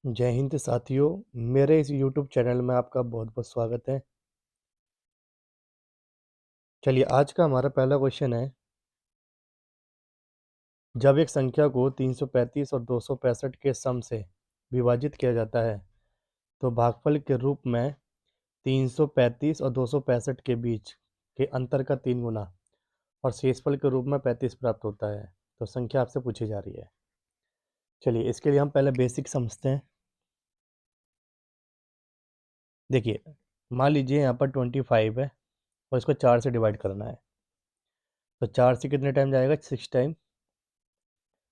जय हिंद साथियों। मेरे इस YouTube चैनल में आपका बहुत बहुत स्वागत है। चलिए, आज का हमारा पहला क्वेश्चन है, जब एक संख्या को 335 और 265 के सम से विभाजित किया जाता है तो भागफल के रूप में 335 और 265 के बीच के अंतर का 3 गुना और शेषफल के रूप में 35 प्राप्त होता है। तो संख्या आपसे पूछी जा रही है। चलिए, इसके लिए हम पहले बेसिक समझते हैं। देखिए, मान लीजिए यहाँ पर 25 है और इसको 4 से डिवाइड करना है। तो 4 से कितने टाइम जाएगा? 6 टाइम।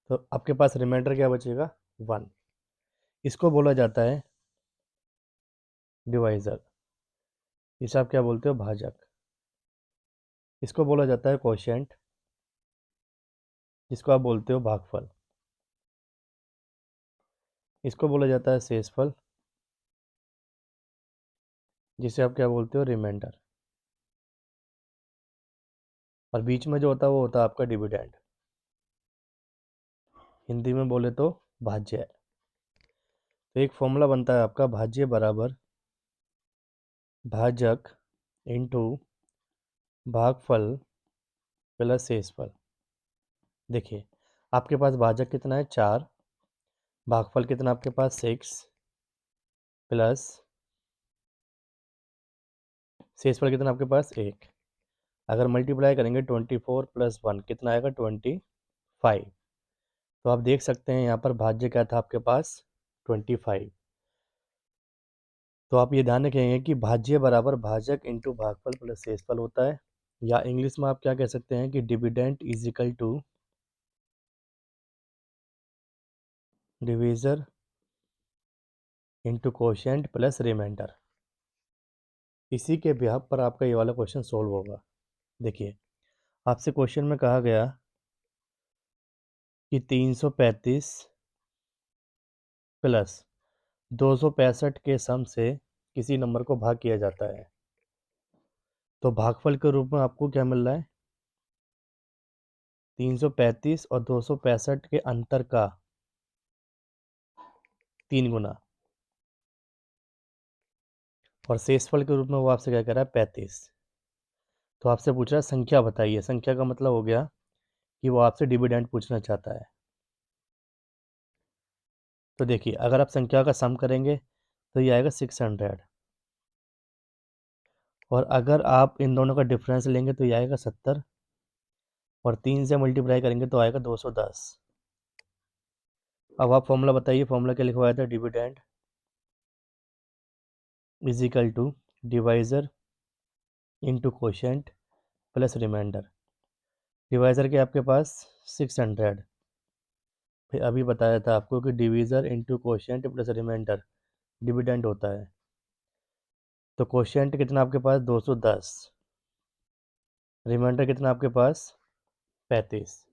तो आपके पास रिमाइंडर क्या बचेगा? 1। इसको बोला जाता है डिवाइज़र। इसे आप क्या बोलते हो? भाजक। इसको बोला जाता है कोशेंट, जिसको आप बोलते हो भागफल। इसको बोला जाता है शेषफल, जिसे आप क्या बोलते हो? रिमाइंडर। और बीच में जो होता है वो होता है आपका डिविडेंड। हिंदी में बोले तो भाज्य। तो एक फॉर्मूला बनता है आपका, भाज्य बराबर भाजक इंटू भागफल प्लस शेषफल। देखिए, आपके पास भाजक कितना है? 4। भागफल कितना आपके पास? 6 प्लस शेषफल कितना आपके पास? 1। अगर मल्टीप्लाई करेंगे 24 प्लस 1 कितना आएगा? 25। तो आप देख सकते हैं यहाँ पर भाज्य क्या था आपके पास? 25। तो आप ये ध्यान रखेंगे कि भाज्य बराबर भाजक इंटू भागफल प्लस शेषफल होता है, या इंग्लिश में आप क्या कह सकते हैं कि dividend is equal to divisor into quotient plus remainder. इसी के बिहाफ पर आपका ये वाला क्वेश्चन सोल्व होगा। देखिए, आपसे क्वेश्चन में कहा गया कि 335 प्लस 265 के सम से किसी नंबर को भाग किया जाता है। तो भागफल के रूप में आपको क्या मिल रहा है? 335 और 265 के अंतर का 3 गुना, और शेषफल के रूप में वो आपसे क्या कह रहा है? 35। तो आपसे पूछ रहा है संख्या बताइए। संख्या का मतलब हो गया कि वो आपसे डिविडेंड पूछना चाहता है। तो देखिए, अगर आप संख्या का सम करेंगे तो ये आएगा 600, और अगर आप इन दोनों का डिफरेंस लेंगे तो ये आएगा 70, और 3 से मल्टीप्लाई करेंगे तो आएगा 210। अब आप फॉर्मूला बताइए, फॉर्मूला क्या लिखवाया था? Dividend is equal to divisor into quotient plus remainder. Divisor के आपके पास 600, फिर अभी बताया था आपको कि divisor into quotient plus remainder dividend होता है। तो कोशेंट कितना आपके पास? 210। रिमाइंडर कितना आपके पास? 35।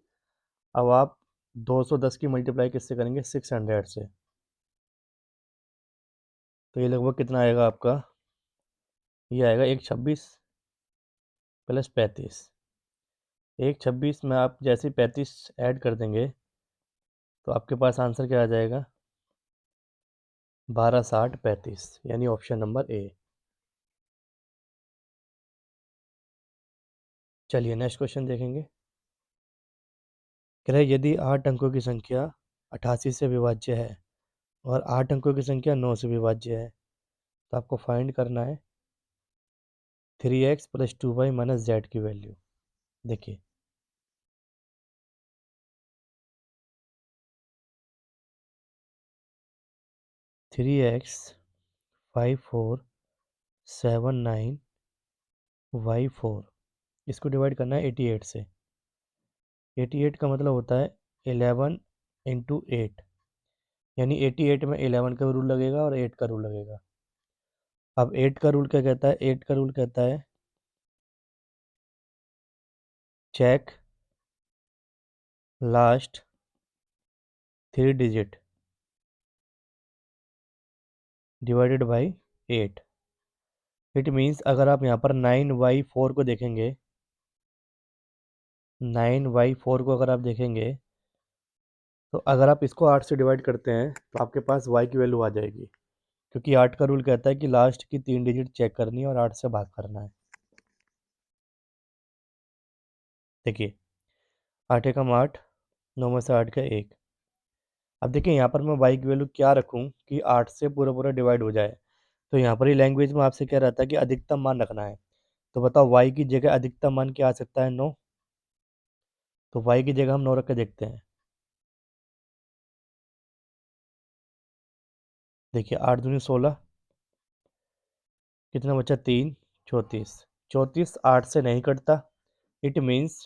अब आप 210 की मल्टीप्लाई किससे करेंगे? 600 से। तो ये लगभग कितना आएगा आपका? ये आएगा 126 प्लस 35। 126 में आप जैसे 35 ऐड कर देंगे तो आपके पास आंसर क्या आ जाएगा? 1260 35, यानी ऑप्शन नंबर ए। चलिए, नेक्स्ट क्वेश्चन देखेंगे। कह रहे हैं, यदि 8 अंकों की संख्या 88 से विभाज्य है और 8 अंकों की संख्या 9 से विभाज्य है, तो आपको फाइंड करना है 3x plus 2y minus Z की वैल्यू। देखिए, थ्री एक्स 5479y4, इसको डिवाइड करना है 88 से। 88 का मतलब होता है 11 इंटू 8, यानी 88 में 11 का रूल लगेगा और 8 का रूल लगेगा। अब 8 का रूल क्या कहता है? 8 का रूल कहता है check last 3 digit divided by 8। It means अगर आप यहाँ पर 9y4 को देखेंगे, 9y4 को अगर आप देखेंगे तो अगर आप इसको 8 से डिवाइड करते हैं तो आपके पास y की वैल्यू आ जाएगी, क्योंकि 8 का रूल कहता है कि लास्ट की 3 डिजिट चेक करनी है और 8 से भाग करना है। देखिए 8 एकम 8, 9 में से 8 का 1। अब देखिए यहाँ पर मैं y की वैल्यू क्या रखूँ कि 8 से पूरा पूरा डिवाइड हो जाए। तो यहाँ पर ही लैंग्वेज में आपसे क्या रहता है कि अधिकतम मान रखना है। तो बताओ y की जगह अधिकतम मान क्या आ सकता है? 9। तो y की जगह हम 9 रख के देखते हैं। देखिए 8 दूनी 16, कितना बचा? 3, 34। 34 8 से नहीं कटता। इट मीन्स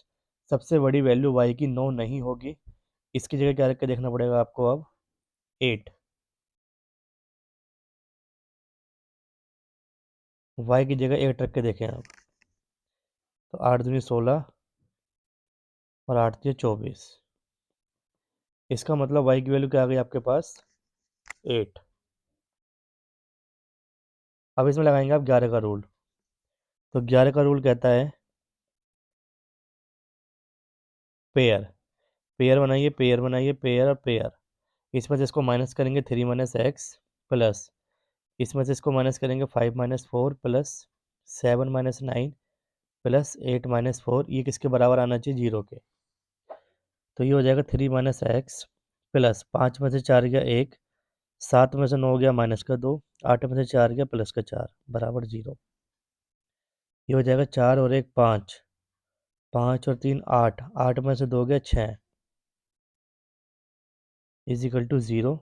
सबसे बड़ी वैल्यू y की 9 नहीं होगी। इसकी जगह क्या रख के देखना पड़ेगा आपको अब? 8। y की जगह 8 रख के देखें आप। तो 8 दूनी 16 और 8 तिया 24। इसका मतलब y की वैल्यू क्या आ गई आपके पास? 8। अब इसमें लगाएंगे आप 11 का रूल। तो 11 का रूल कहता है पेयर। पेयर बनाइए, पेयर बनाइए, पेयर और पेयर। इसमें से इसको माइनस करेंगे 3 माइनस एक्स प्लस, इसमें से इसको माइनस करेंगे 5 minus 4 plus 7 minus 9 plus 8 minus 4। ये किसके बराबर आना चाहिए? 0 के। तो ये हो जाएगा 3 माइनस एक्स प्लस 5 में से 4 गया 1, 7 में से 9 गया माइनस का 2, 8 में से 4 गया प्लस का 4 बराबर 0। ये हो जाएगा 4 और 1 5, 5 और 3 8, 8 में से 2 गया 6 इजिकल टू 0।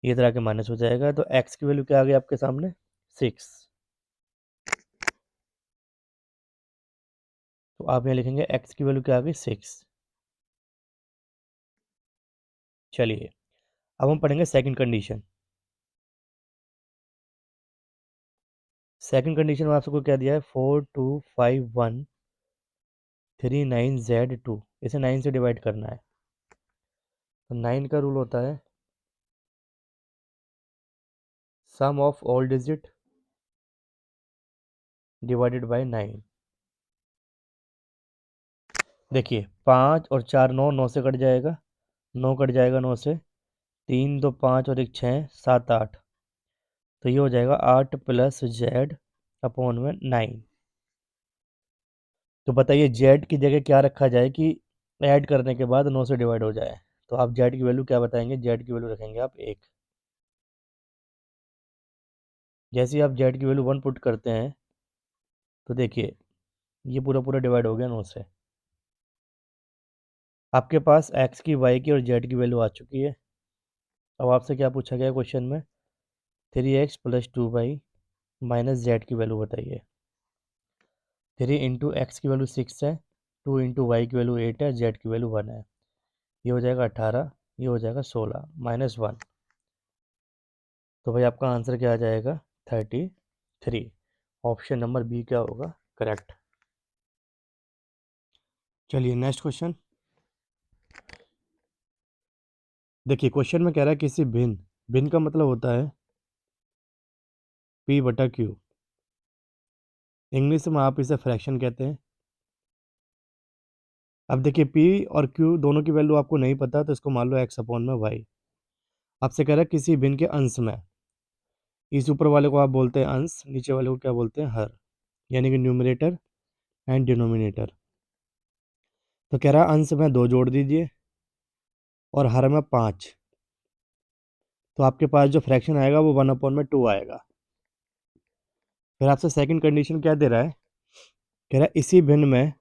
ये तरह के माइनस हो जाएगा। तो x की वैल्यू क्या आ गई आपके सामने? 6। तो आप यहाँ लिखेंगे x की वैल्यू क्या आ गई? 6। चलिए अब हम पढ़ेंगे सेकंड कंडीशन। सेकंड कंडीशन में आप सबको क्या दिया है? 4 2 5 1 3 9 z2। इसे 9 से डिवाइड करना है। तो 9 का रूल होता है sum of all digit divided by 9। देखिए 5 और 4 9, 9 से कट जाएगा, 9 कट जाएगा 9 से, 3 2 5 और 1 6 7 8। तो ये हो जाएगा 8 प्लस जेड अपॉन में 9। तो बताइए जेड की जगह क्या रखा जाए कि ऐड करने के बाद 9 से डिवाइड हो जाए? तो आप जेड की वैल्यू क्या बताएंगे? जेड की वैल्यू रखेंगे आप 1। जैसे ही आप जेड की वैल्यू 1 पुट करते हैं तो देखिए ये पूरा पूरा डिवाइड हो गया 9 से। आपके पास एक्स की, वाई की और जेड की वैल्यू आ चुकी है। अब आपसे क्या पूछा गया क्वेश्चन में? 3x plus 2y minus Z की वैल्यू बताइए। 3 इंटू एक्स की वैल्यू 6 है, 2 इंटू वाई की वैल्यू 8 है, जेड की वैल्यू 1 है। ये हो जाएगा 18, ये हो जाएगा 16 माइनस 1। तो भाई आपका आंसर क्या आ जाएगा? 33। ऑप्शन नंबर बी क्या होगा करेक्ट? चलिए नेक्स्ट क्वेश्चन। देखिए क्वेश्चन में कह रहा है किसी भिन्न, भिन्न का मतलब होता है p बटा q। इंग्लिश में आप इसे फ्रैक्शन कहते हैं। अब देखिए p और q दोनों की वैल्यू आपको नहीं पता, तो इसको मान लो x अपॉन में y। आपसे कह रहा है किसी भिन्न के अंश में, इस ऊपर वाले को आप बोलते हैं अंश, नीचे वाले को क्या बोलते हैं? हर, यानी कि न्यूमरेटर एंड डिनोमिनेटर। तो कह रहा है अंश में 2 जोड़ दीजिए और हर में 5। तो आपके पास जो फ्रैक्शन आएगा वो 1/2 आएगा। फिर आपसे सेकंड कंडीशन क्या दे रहा है? कह रहा है इसी भिन्न में,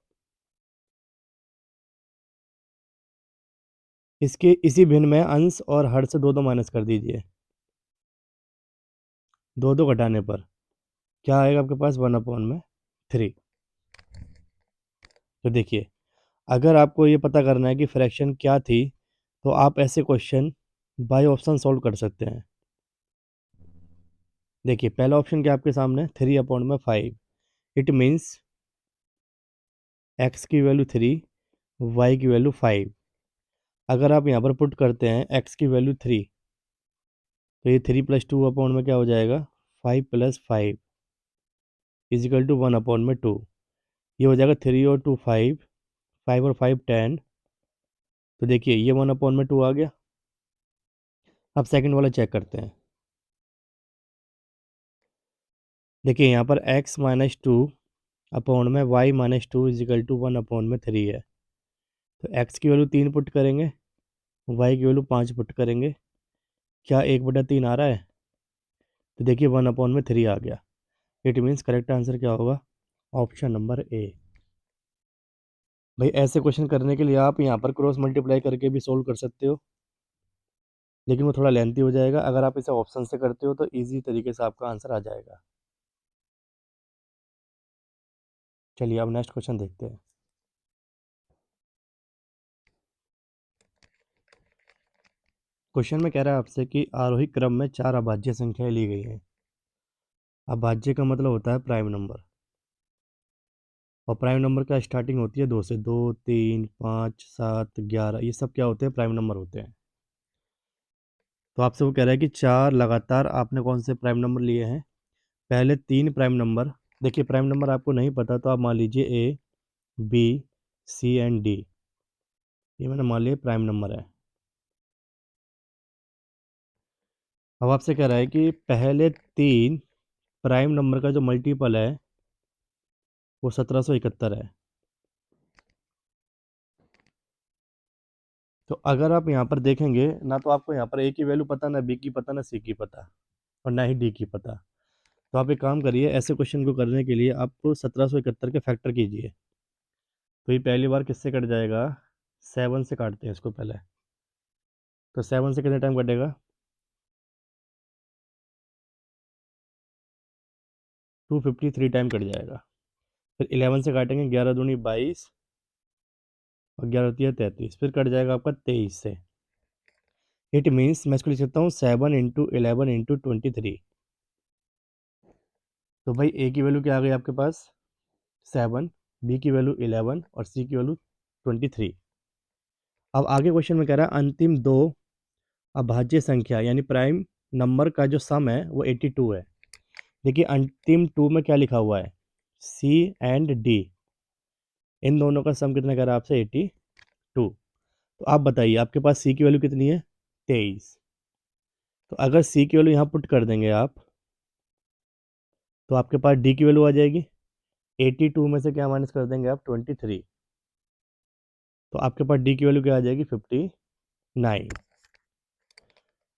इसके इसी भिन्न में अंश और हर से 2 2 माइनस कर दीजिए। 2 2 घटाने पर क्या आएगा आपके पास? 1/3। तो देखिए अगर आपको ये पता करना है कि फ्रैक्शन क्या थी, तो आप ऐसे क्वेश्चन बाय ऑप्शन सॉल्व कर सकते हैं। देखिए पहला ऑप्शन क्या आपके सामने? 3/5। इट मीन्स एक्स की वैल्यू 3, वाई की वैल्यू 5। अगर आप यहाँ पर पुट करते हैं एक्स की वैल्यू 3, तो ये 3 प्लस 2 अपॉन में क्या हो जाएगा? 5 प्लस 5 इजिकल टू 1/2। ये हो जाएगा 3 और 2 5, 5 और 5 10, तो देखिए ये 1/2 आ गया। अब सेकंड वाला चेक करते हैं। देखिए यहाँ पर x माइनस टू अपॉन में y minus two equal to 1/3 है। तो x की वैल्यू 3 पुट करेंगे, y की वैल्यू 5 पुट करेंगे। क्या 1/3 आ रहा है? तो देखिए 1/3 आ गया। इट मीन्स करेक्ट आंसर क्या होगा? Option number A. भाई ऐसे क्वेश्चन करने के लिए आप यहाँ पर क्रॉस मल्टीप्लाई करके भी सोल्व कर सकते हो, लेकिन वो थोड़ा लेंथी हो जाएगा। अगर आप इसे ऑप्शन से करते हो तो इजी तरीके से आपका आंसर आ जाएगा। चलिए अब नेक्स्ट क्वेश्चन देखते हैं। क्वेश्चन में कह रहा है आपसे कि आरोही क्रम में 4 अभाज्य संख्याएं ली गई हैं। अभाज्य का मतलब होता है प्राइम नंबर, और प्राइम नंबर का स्टार्टिंग होती है 2 से। 2, 3, 5, 7, 11, ये सब क्या होते हैं? प्राइम नंबर होते हैं। तो आपसे वो कह रहा है कि 4 लगातार आपने कौन से प्राइम नंबर लिए हैं? पहले 3 प्राइम नंबर। देखिए प्राइम नंबर आपको नहीं पता तो आप मान लीजिए ए, बी, सी एंड डी, ये मैंने मान लिया प्राइम नंबर है। अब आपसे कह रहा है कि पहले 3 प्राइम नंबर का जो मल्टीपल है वो 1771 है। तो अगर आप यहाँ पर देखेंगे ना, तो आपको यहाँ पर ए की वैल्यू पता, ना बी की पता, ना सी की पता, और ना ही डी की पता। तो आप एक काम करिए, ऐसे क्वेश्चन को करने के लिए आप 1771 के फैक्टर कीजिए। तो ये पहली बार किससे कट जाएगा? 7 से काटते हैं इसको पहले। तो 7 से कितने टाइम कटेगा? 253 टाइम कट जाएगा। फिर 11 से काटेंगे, 11 दूनी 22 और 11 होती है 33, फिर कट जाएगा आपका 23 से। इट मीन्स मैं इसको लिख सकता हूँ 7 × 11 × 23। तो भाई ए की वैल्यू क्या आ गई आपके पास? 7, बी की वैल्यू 11 और सी की वैल्यू 23। अब आगे क्वेश्चन में कह रहा है अंतिम दो अभाज्य संख्या यानी प्राइम नंबर का जो सम है वो 82 है। देखिए अंतिम 2 में क्या लिखा हुआ है? सी एंड डी, इन दोनों का सम कितना कह रहा है आपसे? 82। तो आप बताइए आपके पास सी की वैल्यू कितनी है? 23। तो अगर सी की वैल्यू यहाँ पुट कर देंगे आप, तो आपके पास डी की वैल्यू आ जाएगी। 82 में से क्या माइनस कर देंगे आप? 23। तो आपके पास डी की वैल्यू क्या आ जाएगी? 59।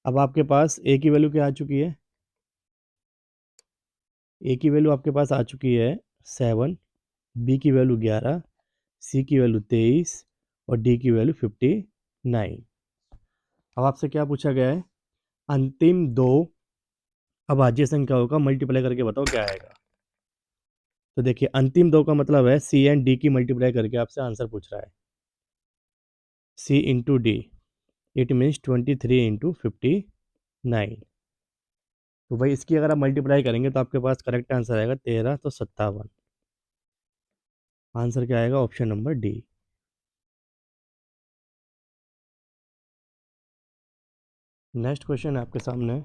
अब आपके पास ए की वैल्यू क्या आ चुकी है? ए की वैल्यू आपके पास आ चुकी है 7, बी की वैल्यू 11, सी की वैल्यू 23 और डी की वैल्यू 59। अब आपसे क्या पूछा गया है? अंतिम दो अभाज्य संख्याओं का मल्टीप्लाई करके बताओ क्या आएगा। तो देखिए अंतिम दो का मतलब है सी एंड डी की मल्टीप्लाई करके आपसे आंसर पूछ रहा है। सी इंटू डी, इट मीन्स 23 × 59। तो भाई इसकी अगर आप मल्टीप्लाई करेंगे तो आपके पास करेक्ट आंसर आएगा 13 तो 57। आंसर क्या आएगा? Option number D. Next question है आपके सामने,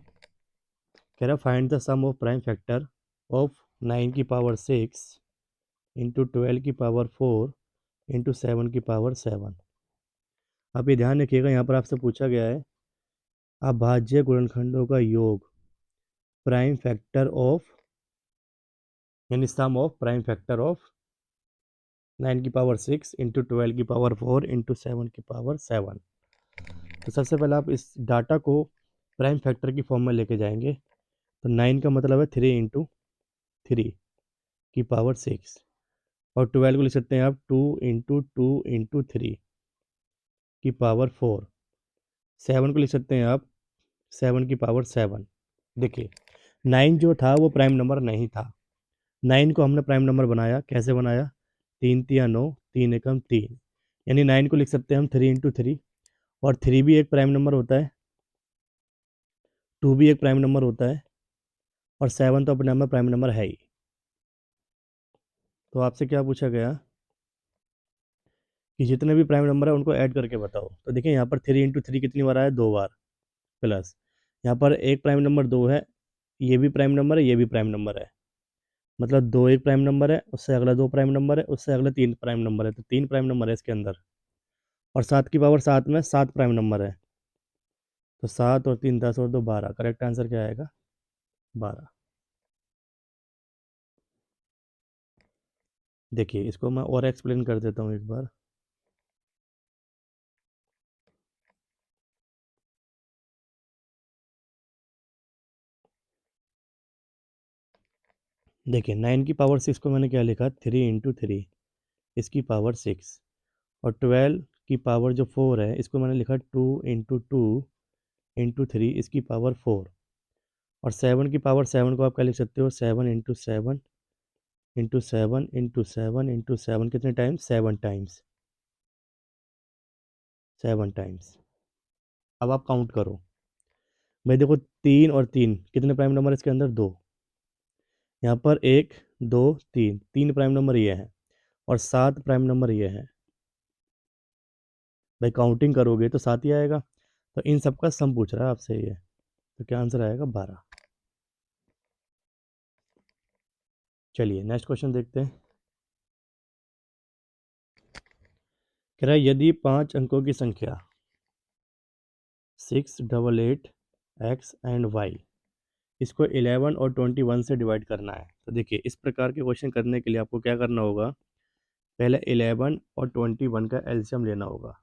कह रहा find the sum of prime factor of 9⁶ into 12⁴ into 7⁴ आप ये ध्यान रखिएगा, यहाँ पर आपसे पूछा गया है अभाज्य गुणनखंडों का योग प्राइम फैक्टर ऑफ, यानी sum of prime factor of 9⁶ into 12⁴ into 7⁴। तो सबसे पहले आप इस डाटा को प्राइम फैक्टर की फॉर्म में लेके जाएंगे। तो 9 का मतलब है 3 × 3⁶ और 12 को लिख सकते हैं आप 2 × 2 × 3⁴। 7 को लिख सकते हैं आप 7⁴। देखिए 9 जो था वो प्राइम नंबर नहीं था। 9 को हमने प्राइम नंबर बनाया, कैसे बनाया? 3 × 9, 3 × 3, यानी 9 को लिख सकते हैं हम 3 × 3। और 3 भी एक प्राइम नंबर होता है, 2 भी एक प्राइम नंबर होता है, और 7 तो अपने आप में प्राइम नंबर है ही। तो आपसे क्या पूछा गया कि जितने भी प्राइम नंबर है उनको ऐड करके बताओ। तो देखिए यहाँ पर 3 × 3 कितनी बार आया? 2 बार। प्लस यहाँ पर एक प्राइम नंबर 2 है, ये भी प्राइम नंबर है, ये भी प्राइम नंबर है, मतलब 2 एक प्राइम नंबर है, उससे अगला 2 प्राइम नंबर है, उससे अगला 3 प्राइम नंबर है, तो 3 प्राइम नंबर है इसके अंदर। और 7 की पावर 7 में 7 प्राइम नंबर है, तो 7 और 3 10 और 2 12। करेक्ट आंसर क्या आएगा? 12। देखिए इसको मैं और एक्सप्लेन कर देता हूँ एक बार। देखिए 9 की पावर 6 को मैंने क्या लिखा, 3 × 3, इसकी पावर 6। और 12 की पावर जो 4 है, इसको मैंने लिखा 2 × 2 × 3, इसकी पावर 4। और 7 की पावर 7 को आप क्या लिख सकते हो, 7 × 7 × 7 × 7 कितने टाइम्स, 7 टाइम्स, 7 टाइम्स। अब आप काउंट करो भाई, देखो 3 और 3 कितने प्राइम नंबर है इसके अंदर, 2। यहाँ पर 1 2 3, 3 प्राइम नंबर ये है और 7 प्राइम नंबर ये है। भाई काउंटिंग करोगे तो 7 ही आएगा। तो इन सब का सम पूछ रहा है आपसे ये, तो क्या आंसर आएगा, 12। चलिए नेक्स्ट क्वेश्चन देखते हैं। कह रहा है यदि 5 अंकों की संख्या 6 8 8 x एंड y, इसको 11 और 21 से डिवाइड करना है। तो देखिए इस प्रकार के क्वेश्चन करने के लिए आपको क्या करना होगा, पहले 11 और 21 का एलसीएम लेना होगा।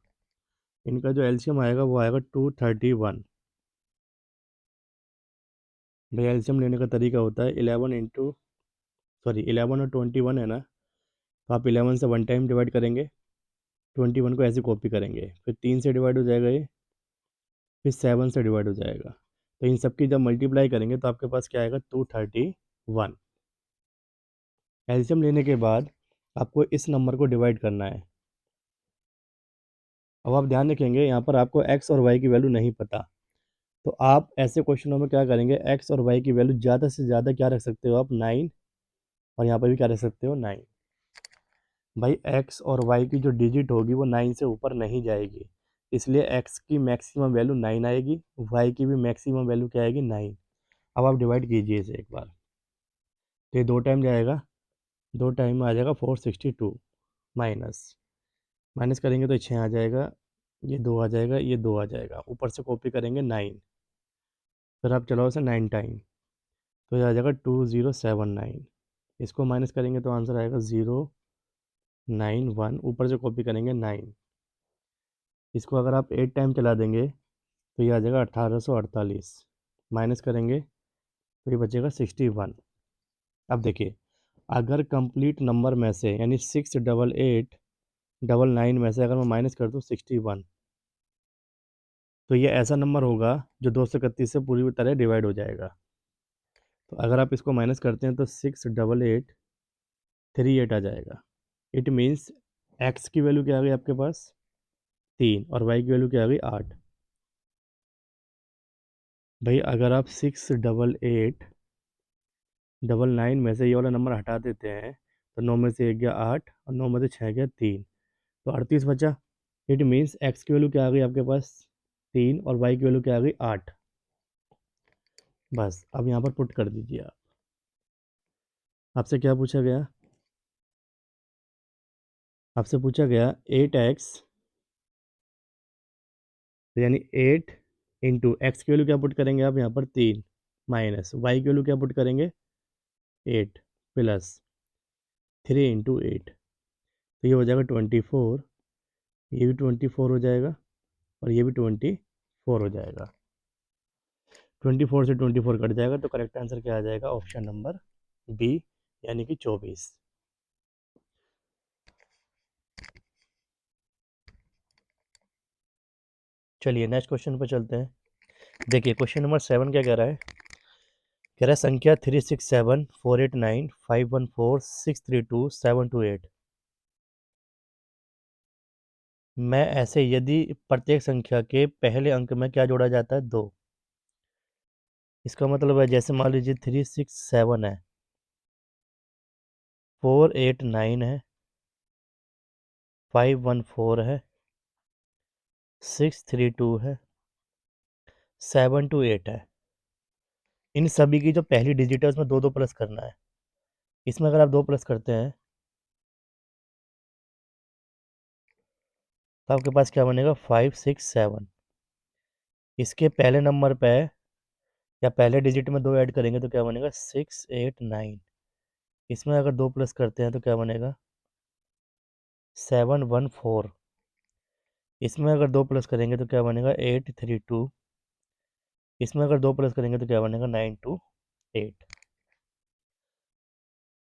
इनका जो एलसीएम आएगा वो आएगा 231। भाई एलसीएम लेने का तरीका होता है 11 और 21 है ना, तो आप 11 से 1 टाइम डिवाइड करेंगे, 21 को ऐसे कॉपी करेंगे, फिर 3 से डिवाइड हो जाएगा ये, फिर 7 से डिवाइड हो जाएगा। तो इन सब की जब मल्टीप्लाई करेंगे तो आपके पास क्या आएगा, 231। एलसीएम लेने के बाद आपको इस नंबर को डिवाइड करना है। अब आप ध्यान रखेंगे यहाँ पर आपको एक्स और वाई की वैल्यू नहीं पता, तो आप ऐसे क्वेश्चनों में क्या करेंगे, एक्स और वाई की वैल्यू ज़्यादा से ज़्यादा क्या रख सकते हो आप, 9। और यहाँ पर भी क्या रख सकते हो, 9। भाई एक्स और वाई की जो डिजिट होगी वो 9 से ऊपर नहीं जाएगी, इसलिए एक्स की मैक्सिमम वैल्यू 9 आएगी, वाई की भी मैक्सिमम वैल्यू क्या आएगी, 9। अब आप डिवाइड कीजिए इसे एक बार, तो ये 2 टाइम जाएगा, 2 टाइम में आ जाएगा 462, माइनस माइनस करेंगे तो 6 आ जाएगा, ये 2 आ जाएगा, ये 2 आ जाएगा, ऊपर से कॉपी करेंगे 9, फिर आप चलाओ इसे 9 टाइम, तो ये आ जाएगा 2079। इसको माइनस करेंगे तो आंसर आएगा 091, ऊपर से कॉपी करेंगे 9। इसको अगर आप 8 टाइम चला देंगे तो ये आ जाएगा 1848, माइनस करेंगे तो ये बचेगा 61। अब देखिए अगर कंप्लीट नंबर में से यानी 6 8 8 9 में से अगर मैं माइनस कर दूँ 61, तो ये ऐसा नंबर होगा जो 231 से पूरी तरह डिवाइड हो जाएगा। तो अगर आप इसको माइनस करते हैं तो 6 8 8 3 8 आ जाएगा। इट मीन्स एक्स की वैल्यू क्या आ गई आपके पास, 3, और वाई की वैल्यू क्या आ गई, 8। भाई अगर आप 6 8 8 9 में से ये वाला नंबर हटा देते हैं तो 9 में से 1 गया 8 और 9 में से 6 गया 3, तो 38 बचा। इट मीन्स एक्स की वैल्यू क्या आ गई आपके पास, 3, और वाई की वैल्यू क्या आ गई, 8। बस अब यहाँ पर पुट कर दीजिए आप। आपसे क्या पूछा गया, आपसे पूछा गया 8x, यानी 8 × एक्स की वैल्यू क्या पुट करेंगे आप यहाँ पर, 3, माइनस वाई की वैल्यू क्या पुट करेंगे, 8, प्लस 3 × 8, तो ये हो जाएगा 24, ये भी 24 हो जाएगा और ये भी 24 हो जाएगा। 24 से 24 कट जाएगा, तो करेक्ट आंसर क्या आ जाएगा, ऑप्शन नंबर बी, यानी कि 24। चलिए नेक्स्ट क्वेश्चन पर चलते हैं। देखिए क्वेश्चन नंबर 7 क्या कह रहा है, कह रहा है संख्या 36748951463272 में ऐसे यदि प्रत्येक संख्या के पहले अंक में क्या जोड़ा जाता है, 2। इसका मतलब है जैसे मान लीजिए 367 है, 489 है, 514 है, 632 है, 728 है। इन सभी की जो पहली डिजिट है उसमें 2 2 प्लस करना है। इसमें अगर आप 2 प्लस करते हैं तो आपके पास क्या बनेगा 567। इसके पहले नंबर पे या पहले डिजिट में 2 ऐड करेंगे तो क्या बनेगा 689। इसमें अगर 2 प्लस करते हैं तो क्या बनेगा 714। इसमें अगर 2 प्लस करेंगे तो क्या बनेगा 832। इसमें अगर 2 प्लस करेंगे तो क्या बनेगा 928।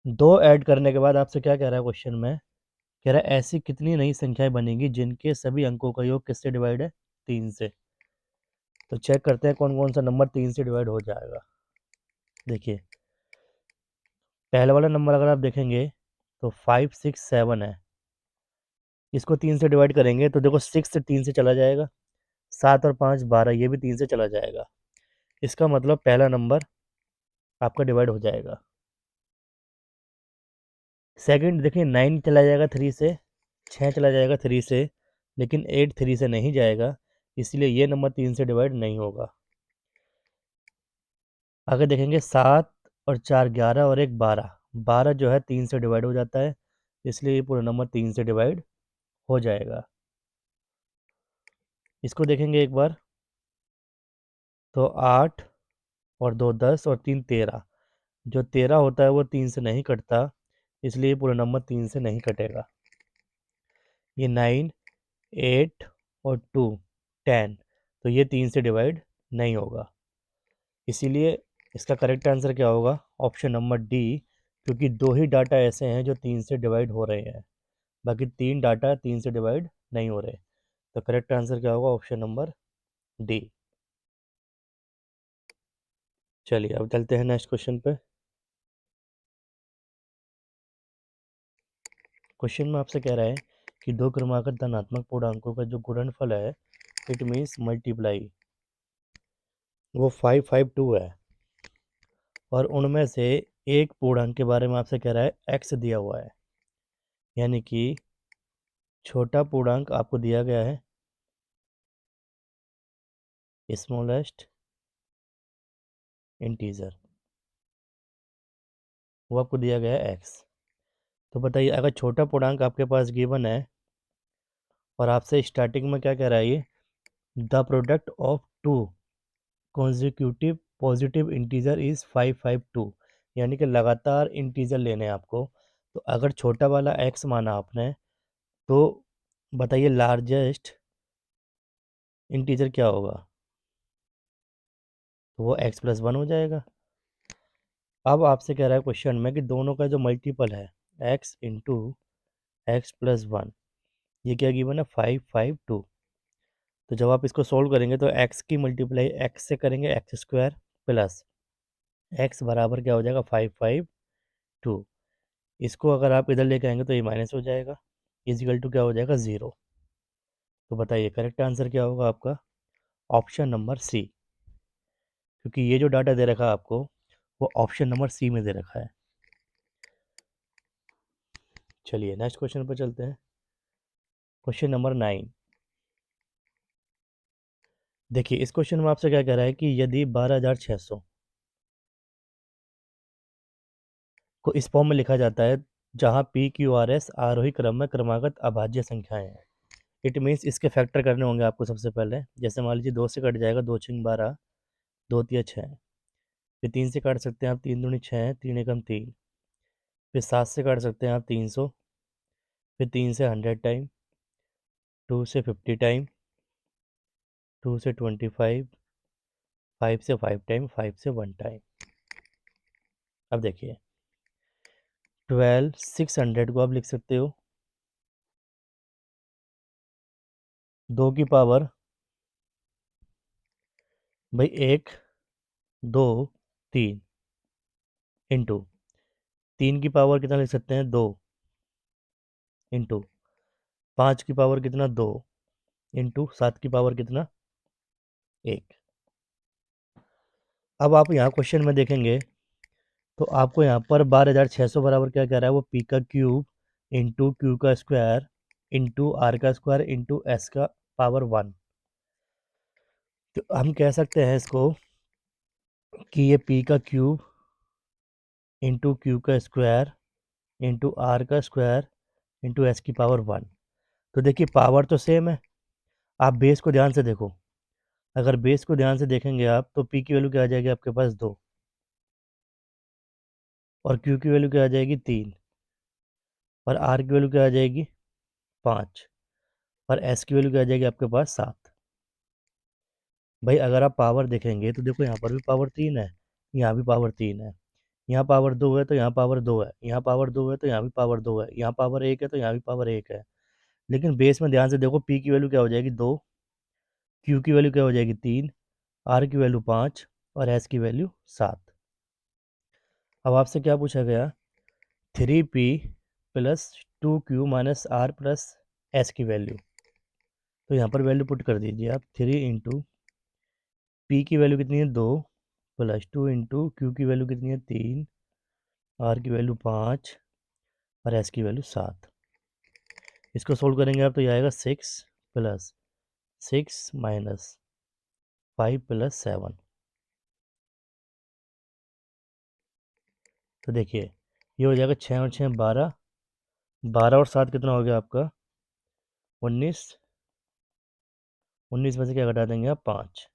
2 ऐड करने के बाद आपसे क्या कह रहा है क्वेश्चन में, कह रहा है ऐसी कितनी नई संख्याएं बनेंगी जिनके सभी अंकों का योग किससे डिवाइड है 3 से। तो चेक करते हैं कौन कौन सा नंबर 3 से डिवाइड हो जाएगा। देखिए पहले वाला नंबर अगर आप देखेंगे तो 567 है, इसको 3 से डिवाइड करेंगे तो देखो 6 3 से चला जाएगा, 7 और 5 12, ये भी 3 से चला जाएगा। इसका मतलब पहला नंबर आपका डिवाइड हो जाएगा। सेकंड देखिए 9 चला जाएगा 3 से, 6 चला जाएगा 3 से, लेकिन 8 3 से नहीं जाएगा, इसलिए ये नंबर 3 से डिवाइड नहीं होगा। आगे देखेंगे 7 और 4 11 और 1 12, 12 जो है 3 से डिवाइड हो जाता है, इसलिए ये पूरा नंबर 3 से डिवाइड हो जाएगा। इसको देखेंगे एक बार तो 8 और 2 10 और 3 13, जो 13 होता है वो 3 से नहीं कटता, इसलिए ये पूरा नंबर 3 से नहीं कटेगा। ये 9 8 और 2 10, तो ये 3 से डिवाइड नहीं होगा, इसीलिए इसका करेक्ट आंसर क्या होगा ऑप्शन नंबर डी, क्योंकि 2 ही डाटा ऐसे हैं जो 3 से डिवाइड हो रहे हैं, बाकी 3 डाटा 3 से डिवाइड नहीं हो रहे। तो करेक्ट आंसर क्या होगा ऑप्शन नंबर डी। चलिए अब चलते हैं नेक्स्ट क्वेश्चन पे। क्वेश्चन में आपसे कह रहा है कि 2 क्रमागत धनात्मक पूर्णांकों का जो गुणनफल है, इट मीन्स मल्टीप्लाई, वो 552 है, और उनमें से एक पूर्णांक के बारे में आपसे कह रहा है एक्स दिया हुआ है, यानी कि छोटा पूर्णांक आपको दिया गया है स्मॉलेस्ट इंटीजर, वो आपको दिया गया है एक्स। तो बताइए अगर छोटा पूर्णांक आपके पास गिवन है और आपसे स्टार्टिंग में क्या कह रहा है ये, the product of two consecutive positive integer is 552, यानी कि लगातार इंटीजर लेने हैं आपको। तो अगर छोटा वाला एक्स माना आपने, तो बताइए लार्जेस्ट इंटीजर क्या होगा, तो वो एक्स प्लस वन हो जाएगा। अब आपसे कह रहा है क्वेश्चन में कि दोनों का जो मल्टीपल है x into x plus one, ये क्या गिवन है 552। तो जब आप इसको सोल्व करेंगे तो एक्स की मल्टीप्लाई एक्स से करेंगे एक्स स्क्वायर प्लस एक्स बराबर क्या हो जाएगा 552। इसको अगर आप इधर लेके आएंगे तो ये माइनस हो जाएगा, इजिकल टू क्या हो जाएगा 0। तो बताइए करेक्ट आंसर क्या होगा आपका ऑप्शन नंबर सी, क्योंकि ये जो डाटा दे रखा है आपको वो ऑप्शन नंबर सी में दे रखा है। चलिए नेक्स्ट क्वेश्चन पर चलते हैं। Question number 9। देखिए इस क्वेश्चन में आपसे क्या कह रहा है कि यदि 12600 को इस फॉर्म में लिखा जाता है जहां पी क्यू आर एस आरोही क्रम में क्रमागत अभाज्य संख्याएं हैं, इट मीन्स इसके फैक्टर करने होंगे आपको। सबसे पहले जैसे मान लीजिए 2 से कट जाएगा, 2 छंग 12, 2 तिया 6, फिर 3 से काट सकते हैं आप, 3 दूनी 6, 3 एकम 3, फिर 7 से काट सकते हैं आप 300, फिर 3 से 100 टाइम, 2 से 50 टाइम, 2 से 25, 5 से 5 टाइम, 5 से 1 टाइम। अब देखिए 12 600 को आप लिख सकते हो 2 की पावर भाई 1 2 3 इंटू 3 की पावर कितना लिख सकते हैं 2 इंटू 5 की पावर कितना 2 इंटू 7 की पावर कितना 1। अब आप यहाँ क्वेश्चन में देखेंगे तो आपको यहाँ पर 12600 बराबर क्या कह रहा है, वो पी का क्यूब इंटू क्यू का स्क्वायर इंटू आर का स्क्वायर इंटू एस का पावर 1। तो हम कह सकते हैं इसको कि ये पी का क्यूब इंटू क्यू का स्क्वायर इंटू आर का स्क्वायर इंटू एस की पावर 1। तो देखिए पावर तो सेम है, आप बेस को ध्यान से देखो। अगर बेस को ध्यान से देखेंगे आप तो पी की वैल्यू क्या आ जाएगी आपके पास 2, और क्यू की वैल्यू क्या आ जाएगी 3, और आर की वैल्यू क्या आ जाएगी 5, और एस की वैल्यू क्या आ जाएगी आपके पास 7। भाई अगर आप पावर देखेंगे तो देखो यहाँ पर भी पावर 3 है, यहाँ भी पावर 3 है, यहाँ पावर 2 है तो यहाँ पावर 2 है, यहाँ पावर 2 है तो यहाँ भी पावर 2 है, यहाँ पावर 1 है तो यहाँ भी पावर 1 है। लेकिन बेस में ध्यान से देखो, पी की वैल्यू क्या हो जाएगी 2, क्यू की वैल्यू क्या हो जाएगी 3, आर की वैल्यू 5, और एस की वैल्यू 7। अब आपसे क्या पूछा गया, 3p plus 2q minus R plus S की वैल्यू। तो यहाँ पर वैल्यू पुट कर दीजिए आप, 3 इंटू पी की वैल्यू कितनी है 2, प्लस 2 इंटू क्यू की वैल्यू कितनी है 3, आर की वैल्यू 5, और एस की वैल्यू 7। इसको सोल्व करेंगे आप तो ये आएगा 6 प्लस 6 माइनस 5 प्लस 7। तो देखिए ये हो जाएगा 6 और 6 12, 12 और 7 कितना हो गया आपका 19, 19 में से क्या घटा देंगे आप 5,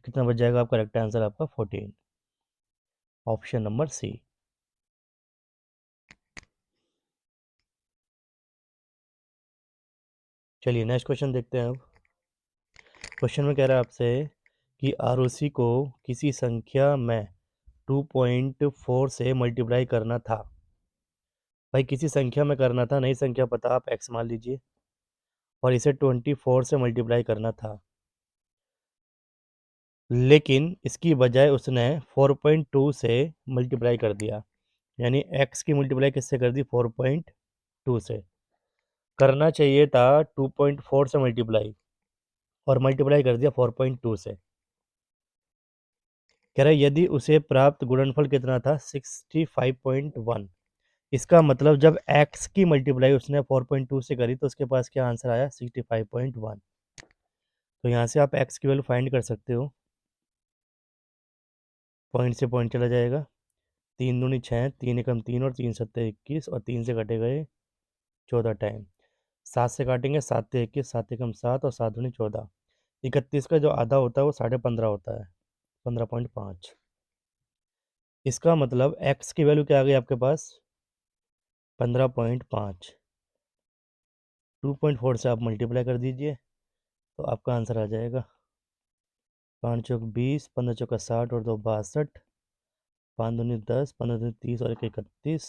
कितना बच जाएगा आपका करेक्ट आंसर आपका 14, ऑप्शन नंबर सी। चलिए नेक्स्ट क्वेश्चन देखते हैं। अब क्वेश्चन में कह रहा है आपसे कि आरओसी को किसी संख्या में 2.4 से मल्टीप्लाई करना था। भाई किसी संख्या में करना था, नई संख्या पता, आप एक्स मान लीजिए, और इसे 24 से मल्टीप्लाई करना था, लेकिन इसकी बजाय उसने 4.2 से मल्टीप्लाई कर दिया। यानी एक्स की मल्टीप्लाई किससे कर दी 4.2 से। करना चाहिए था 2.4 से मल्टीप्लाई, और मल्टीप्लाई कर दिया 4.2 से। कह रहा है यदि उसे प्राप्त गुणनफल कितना था 65.1। इसका मतलब जब x की मल्टीप्लाई उसने 4.2 से करी तो उसके पास क्या आंसर आया 65.1। तो यहाँ से आप x की वैल्यू फाइंड कर सकते हो, पॉइंट से पॉइंट चला जाएगा, 3 दूनी 6, 3 एकम 3, और 3 सत्ते 21, और 3 से कटे गए 14 टाइम, 7 से काटेंगे 7 से 21, 7 एकम 7, और 7 दूनी 14, 31 का जो आधा होता है वो 15.5 होता है, 15.5। इसका मतलब x की वैल्यू क्या आ गई आपके पास 15.5। 2.4 से आप मल्टीप्लाई कर दीजिए तो आपका आंसर आ जाएगा 5 चौक 20, 15 चौका 60, और 2 62, 5 दूनी 10, 15 दूनी 30, और 1 31,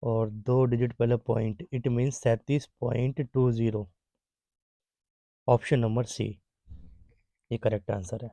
और 2 डिजिट पहले point, it means 37.20। Option number C ये करेक्ट आंसर है।